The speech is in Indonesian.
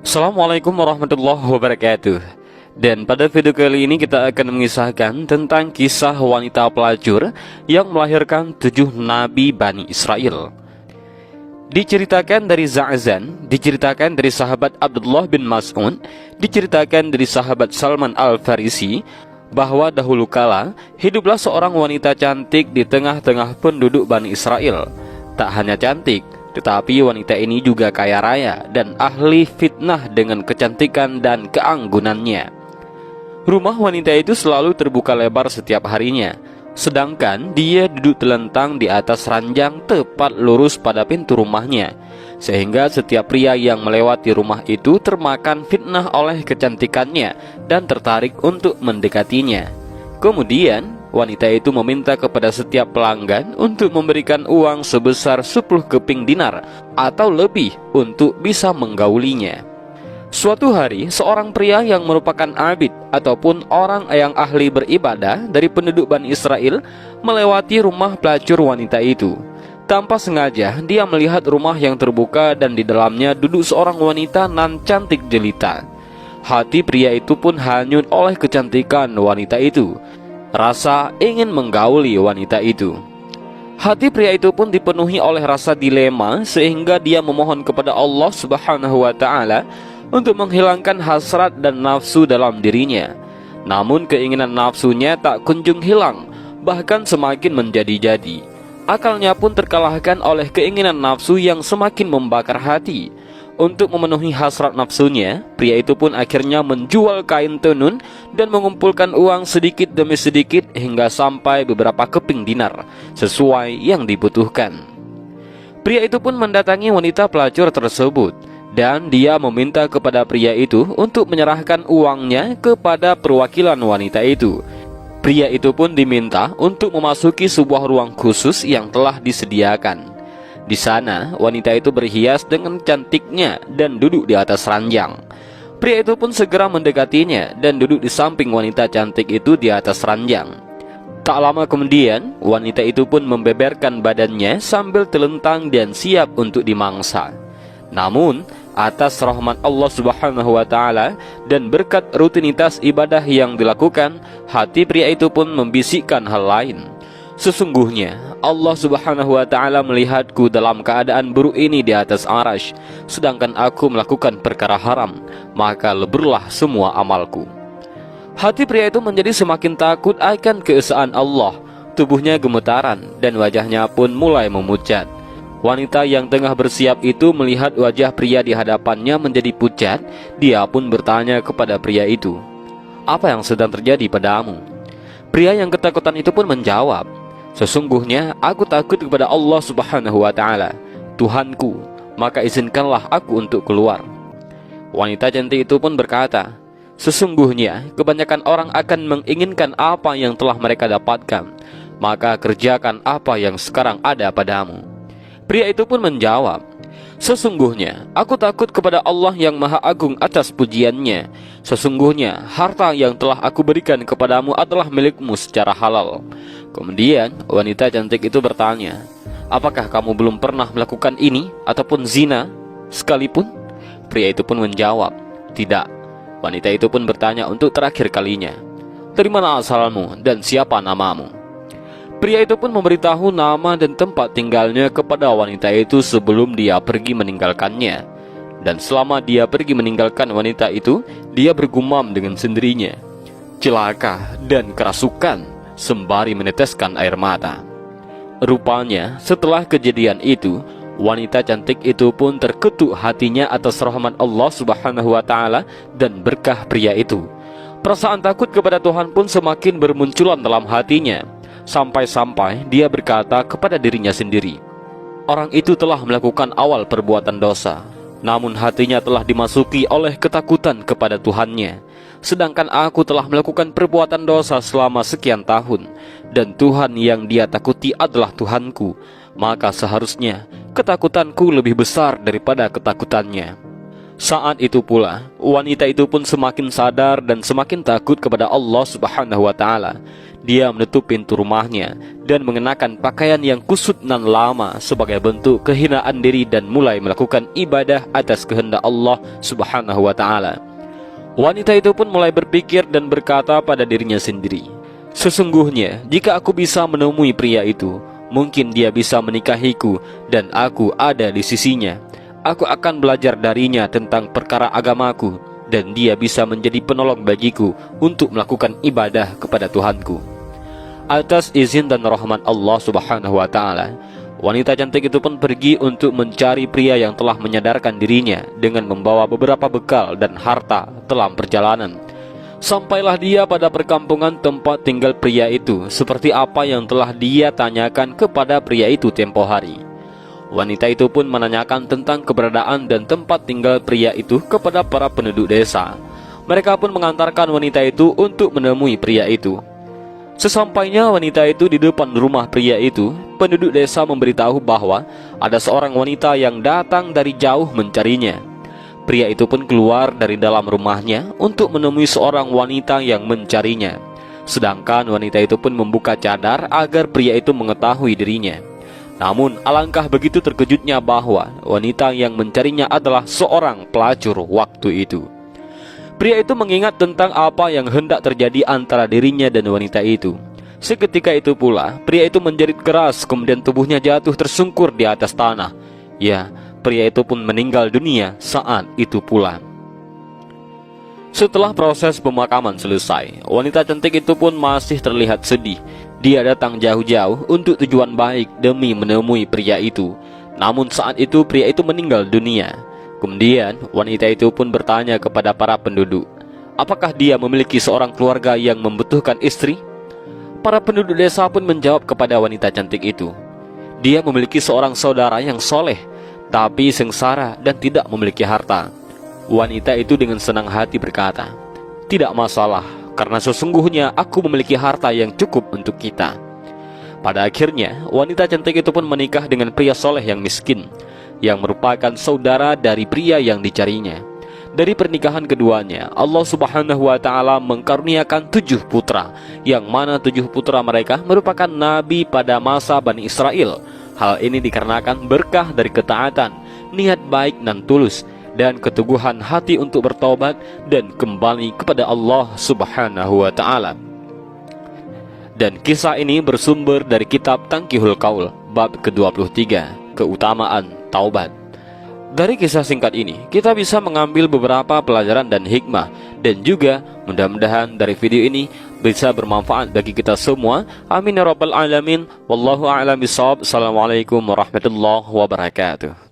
Assalamualaikum warahmatullahi wabarakatuh. Dan pada video kali ini kita akan mengisahkan tentang kisah wanita pelacur yang melahirkan 7 nabi Bani Israel. Diceritakan dari Za'zan, diceritakan dari sahabat Abdullah bin Mas'ud, diceritakan dari sahabat Salman Al-Farisi, bahwa dahulu kala hiduplah seorang wanita cantik di tengah-tengah penduduk Bani Israel. Tak hanya cantik, tetapi wanita ini juga kaya raya dan ahli fitnah dengan kecantikan dan keanggunannya. Rumah wanita itu selalu terbuka lebar setiap harinya, sedangkan dia duduk telentang di atas ranjang tepat lurus pada pintu rumahnya, sehingga setiap pria yang melewati rumah itu termakan fitnah oleh kecantikannya dan tertarik untuk mendekatinya. Kemudian wanita itu meminta kepada setiap pelanggan untuk memberikan uang sebesar 10 keping dinar atau lebih untuk bisa menggaulinya. Suatu hari, seorang pria yang merupakan abid ataupun orang yang ahli beribadah dari penduduk Bani Israel melewati rumah pelacur wanita itu. Tanpa sengaja, dia melihat rumah yang terbuka dan di dalamnya duduk seorang wanita nan cantik jelita. Hati pria itu pun hanyut oleh kecantikan wanita itu. Rasa ingin menggauli wanita itu. Hati pria itu pun dipenuhi oleh rasa dilema, sehingga dia memohon kepada Allah Subhanahu wa Ta'ala untuk menghilangkan hasrat dan nafsu dalam dirinya. Namun keinginan nafsunya tak kunjung hilang, bahkan semakin menjadi-jadi. Akalnya pun terkalahkan oleh keinginan nafsu yang semakin membakar hati. Untuk memenuhi hasrat nafsunya, pria itu pun akhirnya menjual kain tenun dan mengumpulkan uang sedikit demi sedikit hingga sampai beberapa keping dinar, sesuai yang dibutuhkan. Pria itu pun mendatangi wanita pelacur tersebut, dan dia meminta kepada pria itu untuk menyerahkan uangnya kepada perwakilan wanita itu. Pria itu pun diminta untuk memasuki sebuah ruang khusus yang telah disediakan. Di sana, wanita itu berhias dengan cantiknya dan duduk di atas ranjang. Pria itu pun segera mendekatinya dan duduk di samping wanita cantik itu di atas ranjang. Tak lama kemudian, wanita itu pun membeberkan badannya sambil telentang dan siap untuk dimangsa. Namun, atas rahmat Allah Subhanahu wa Ta'ala dan berkat rutinitas ibadah yang dilakukan, hati pria itu pun membisikkan hal lain. Sesungguhnya Allah Subhanahu wa Ta'ala melihatku dalam keadaan buruk ini di atas arash, sedangkan aku melakukan perkara haram, maka leburlah semua amalku. Hati pria itu menjadi semakin takut akan keesaan Allah. Tubuhnya gemetaran dan wajahnya pun mulai memucat. Wanita yang tengah bersiap itu melihat wajah pria di hadapannya menjadi pucat. Dia pun bertanya kepada pria itu, "Apa yang sedang terjadi padamu?" Pria yang ketakutan itu pun menjawab, "Sesungguhnya aku takut kepada Allah Subhanahu wa Ta'ala, Tuhanku, maka izinkanlah aku untuk keluar." Wanita cantik itu pun berkata, "Sesungguhnya kebanyakan orang akan menginginkan apa yang telah mereka dapatkan, maka kerjakan apa yang sekarang ada padamu." Pria itu pun menjawab, "Sesungguhnya aku takut kepada Allah yang Maha Agung atas pujiannya. Sesungguhnya harta yang telah aku berikan kepadamu adalah milikmu secara halal." Kemudian wanita cantik itu bertanya, "Apakah kamu belum pernah melakukan ini ataupun zina sekalipun?" Pria itu pun menjawab, "Tidak." Wanita itu pun bertanya untuk terakhir kalinya, "Dari mana asalmu dan siapa namamu?" Pria itu pun memberitahu nama dan tempat tinggalnya kepada wanita itu sebelum dia pergi meninggalkannya. Dan selama dia pergi meninggalkan wanita itu, dia bergumam dengan sendirinya, "Celaka dan kerasukan," sembari meneteskan air mata. Rupanya setelah kejadian itu, wanita cantik itu pun terketuk hatinya atas rahmat Allah Subhanahu wa Ta'ala dan berkah pria itu. Perasaan takut kepada Tuhan pun semakin bermunculan dalam hatinya, sampai-sampai dia berkata kepada dirinya sendiri, "Orang itu telah melakukan awal perbuatan dosa, namun hatinya telah dimasuki oleh ketakutan kepada Tuhannya. Sedangkan aku telah melakukan perbuatan dosa selama sekian tahun, dan Tuhan yang dia takuti adalah Tuhanku, maka seharusnya ketakutanku lebih besar daripada ketakutannya." Saat itu pula, wanita itu pun semakin sadar dan semakin takut kepada Allah Subhanahu wa Ta'ala. dia menutup pintu rumahnya dan mengenakan pakaian yang kusut nan lama sebagai bentuk kehinaan diri dan mulai melakukan ibadah atas kehendak Allah Subhanahu wa ta'ala. Wanita itu pun mulai berpikir dan berkata pada dirinya sendiri, sesungguhnya jika aku bisa menemui pria itu, mungkin dia bisa menikahiku dan aku ada di sisinya. Aku akan belajar darinya tentang perkara agamaku dan dia bisa menjadi penolong bagiku untuk melakukan ibadah kepada Tuhanku. Atas izin dan rahmat Allah Subhanahu wa ta'ala, wanita cantik itu pun pergi untuk mencari pria yang telah menyadarkan dirinya dengan membawa beberapa bekal dan harta dalam perjalanan. Sampailah dia pada perkampungan tempat tinggal pria itu, seperti apa yang telah dia tanyakan kepada pria itu tempo hari. Wanita itu pun menanyakan tentang keberadaan dan tempat tinggal pria itu kepada para penduduk desa. Mereka pun mengantarkan wanita itu untuk menemui pria itu. Sesampainya wanita itu di depan rumah pria itu, penduduk desa memberitahu bahwa ada seorang wanita yang datang dari jauh mencarinya. Pria itu pun keluar dari dalam rumahnya untuk menemui seorang wanita yang mencarinya. Sedangkan wanita itu pun membuka cadar agar pria itu mengetahui dirinya. Namun alangkah begitu terkejutnya bahwa wanita yang mencarinya adalah seorang pelacur waktu itu. Pria itu mengingat tentang apa yang hendak terjadi antara dirinya dan wanita itu. Seketika itu pula pria itu menjerit keras, kemudian tubuhnya jatuh tersungkur di atas tanah. Ya, pria itu pun meninggal dunia saat itu pula. Setelah proses pemakaman selesai, wanita cantik itu pun masih terlihat sedih. Dia datang jauh-jauh untuk tujuan baik demi menemui pria itu. Namun saat itu pria itu meninggal dunia. Kemudian wanita itu pun bertanya kepada para penduduk, apakah dia memiliki seorang keluarga yang membutuhkan istri? Para penduduk desa pun menjawab kepada wanita cantik itu, dia memiliki seorang saudara yang soleh, tapi sengsara dan tidak memiliki harta. Wanita itu dengan senang hati berkata, tidak masalah, karena sesungguhnya aku memiliki harta yang cukup untuk kita. Pada akhirnya, wanita cantik itu pun menikah dengan pria soleh yang miskin, yang merupakan saudara dari pria yang dicarinya. Dari pernikahan keduanya, Allah Subhanahu wa ta'ala mengkaruniakan 7 putra, yang mana 7 putra mereka merupakan nabi pada masa Bani Israel. Hal ini dikarenakan berkah dari ketaatan, niat baik dan tulus, dan keteguhan hati untuk bertobat dan kembali kepada Allah Subhanahu wa ta'ala. Dan kisah ini bersumber dari kitab Tankihul Qaul bab ke-23, keutamaan taubat. Dari kisah singkat ini kita bisa mengambil beberapa pelajaran dan hikmah, dan juga mudah-mudahan dari video ini bisa bermanfaat bagi kita semua. Amin ya rabbal alamin. Wallahu a'lam bishawab. Assalamualaikum warahmatullahi wabarakatuh.